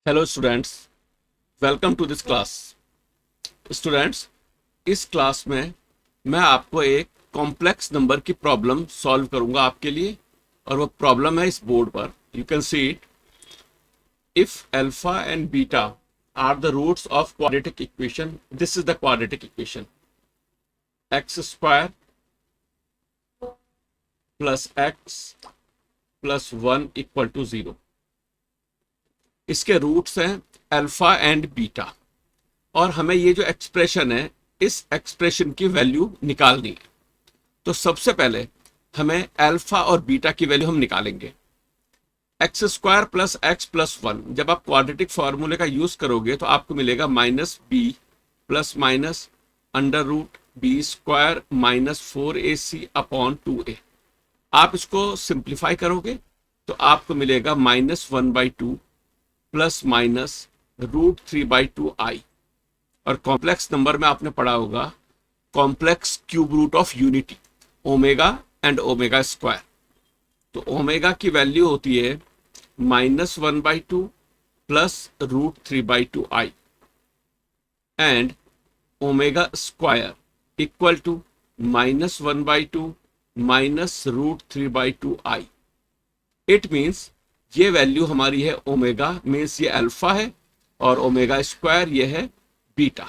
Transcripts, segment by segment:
Hello students, welcome to this class. Students, इस class में मैं आपको एक कॉम्प्लेक्स नंबर की प्रॉब्लम सॉल्व करूंगा आपके लिए, और वो प्रॉब्लम है इस बोर्ड पर। You can see it. If alpha and beta are the roots of quadratic equation, this is the quadratic equation. X square plus x plus 1 equal to 0। इसके रूट्स हैं अल्फा एंड बीटा, और हमें ये जो expression है, इस expression की value निकालनी है। तो सबसे पहले हमें अल्फा और बीटा की वैल्यू हम निकालेंगे। X square plus x plus 1, जब आप क्वाड्रेटिक फॉर्मूले का यूज करोगे तो आपको मिलेगा minus b plus minus under root b square minus 4ac upon 2a। आप इसको सिंप्लीफाई करोगे तो आपको मिलेगा -1/2 प्लस माइनस √3/2i। और कॉम्प्लेक्स नंबर में आपने पढ़ा होगा complex cube root of unity, omega and omega square. तो ओमेगा की वैल्यू होती है -1/2 plus √3/2i and omega square equal to -1/2 minus √3/2i। It means ये वैल्यू हमारी है ओमेगा, मीन्स ये अल्फा है, और ओमेगा स्क्वायर ये है बीटा।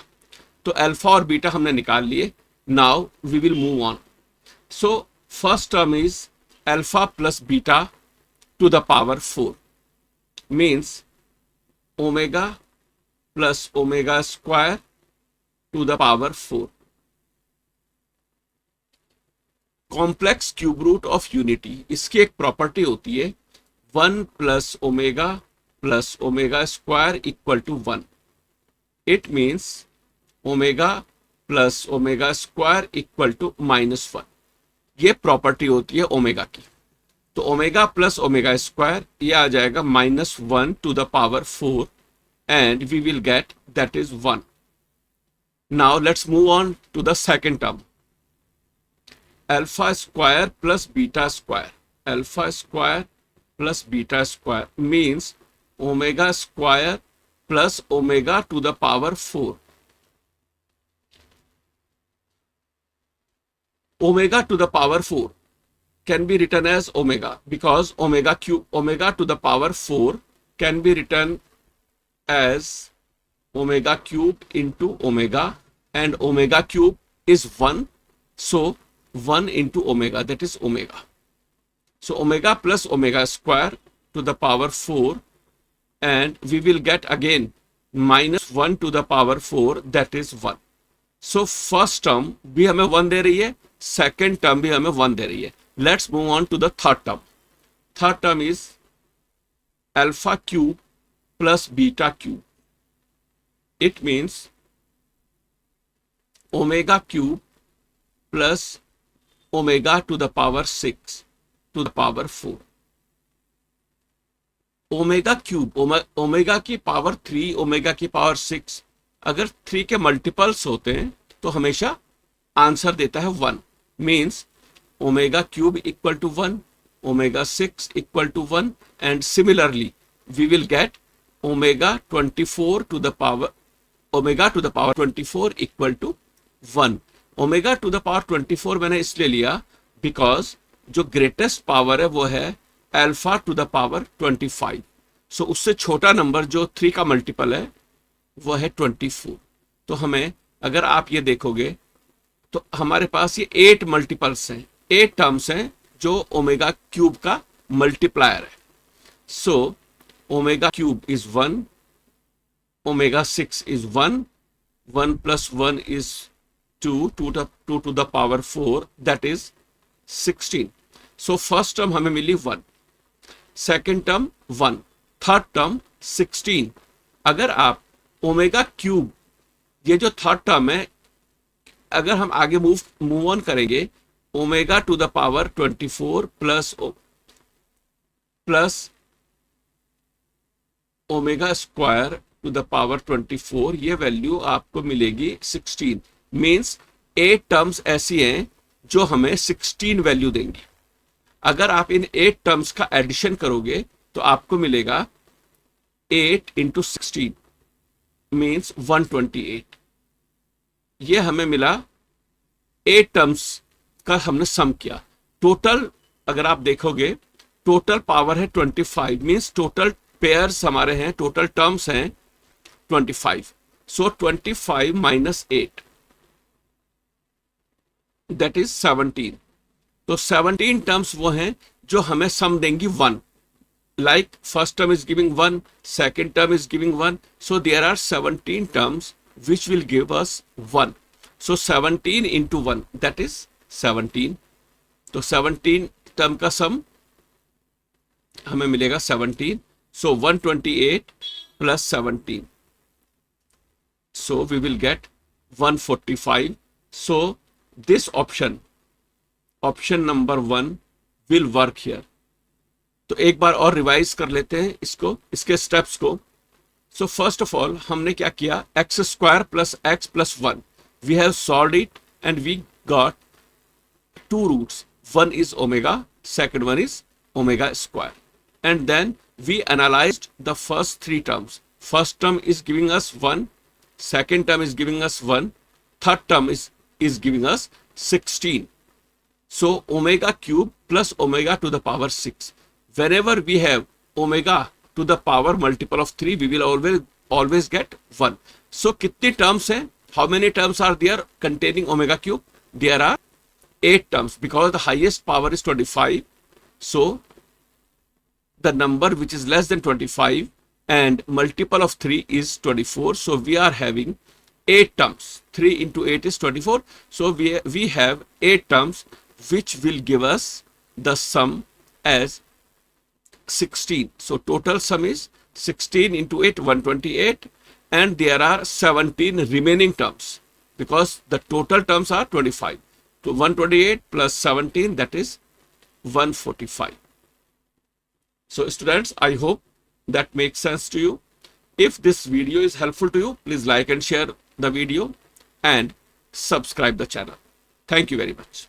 तो अल्फा और बीटा हमने निकाल लिए। Now we will move on. So first term is alpha plus beta to the power 4, means omega plus omega square to the power 4। Complex cube root of unity, इसकी एक property होती है 1 plus omega square equal to 1। It means omega plus omega square equal to -1। ये property होती है omega की। तो omega plus omega square ये आ जाएगा -1 to the power 4 and we will get that is 1। Now let's move on to the second term, alpha square plus beta square. Alpha square plus beta square means omega square plus omega to the power 4। Omega to the power 4 can be written as omega, because omega to the power 4 can be written as omega cube into omega, and omega cube is 1, so 1 into omega, that is omega. So omega plus omega square to the power 4, and we will get again -1 to the power 4, that is 1. So first term भी हमें 1 दे रही है, second term भी हमें 1 दे रही है। Let's move on to the third term. Third term is alpha cube plus beta cube. It means omega cube plus omega to the power 6 to the power 4। Omega cube, omega की power 3, omega की power 6, अगर 3 के multiples होते हैं तो हमेशा answer देता है 1। Means omega cube equal to 1, omega 6 equal to 1, and similarly we will get omega 24 to the power 24 equal to 1। Omega to the power 24 मैंने इसलिए लिया बिकॉज जो ग्रेटेस्ट पावर है वो है अल्फा टू द पावर 25। सो उससे छोटा नंबर जो 3 का मल्टीपल है वो है 24। तो हमें अगर आप ये देखोगे तो हमारे पास ये 8 मल्टीपल्स हैं, 8 टर्म्स हैं जो ओमेगा क्यूब का मल्टीप्लायर है। So omega cube is 1, omega 6 is 1, 1 plus 1 is 2 to the power 4, that is 16। So first term हमें मिली 1, सेकेंड टर्म 1, थर्ड टर्म 16। अगर आप ओमेगा क्यूब, ये जो थर्ड टर्म है, अगर हम आगे मूव ऑन करेंगे, omega to the power 24 plus omega square to the power 24, ये वैल्यू आपको मिलेगी 16। मीन्स 8 टर्म्स ऐसी हैं जो हमें 16 वैल्यू देंगी। अगर आप इन 8 टर्म्स का एडिशन करोगे तो आपको मिलेगा 8 into 16 means 128. ये हमें मिला 8 टर्म्स का हमने सम किया। टोटल अगर आप देखोगे टोटल पावर है 25 मीन्स टोटल पेयर्स हमारे हैं, टोटल टर्म्स हैं 25। सो 25 माइनस 8 दैट इज 17। तो 17 टर्म्स वो हैं जो हमें सम देंगी 1। Like first term is giving 1, second term is giving 1, so there are 17 terms which will give us 1. So 17 into 1 that is 17. तो 17 टर्म का सम हमें मिलेगा 17. So 128 plus 17. So we will get 145. So this option number 1 will work here. तो एक बार और revise कर लेते हैं इसको, इसके स्टेप्स को। So first of all हमने क्या किया, x square plus x plus 1 we have solved it and we got two roots. One is omega, second one is omega square, and then we analyzed the first three terms. First term is giving us 1, second term is giving us 1, third term is giving us 16. So omega cube plus omega to the power 6. Whenever we have omega to the power multiple of 3 we will always get 1. So कितनी terms हैं, how many terms are there containing omega cube? There are 8 terms because the highest power is 25. So the number which is less than 25 and multiple of 3 is 24. So we are having 8 terms. 3 into 8 is 24. So we have 8 terms which will give us the sum as 16. So total sum is 16 into 8, 128, and there are 17 remaining terms because the total terms are 25. So 128 plus 17 that is 145. So students, I hope that makes sense to you. If this video is helpful to you, please like and share the video and subscribe the channel. Thank you very much.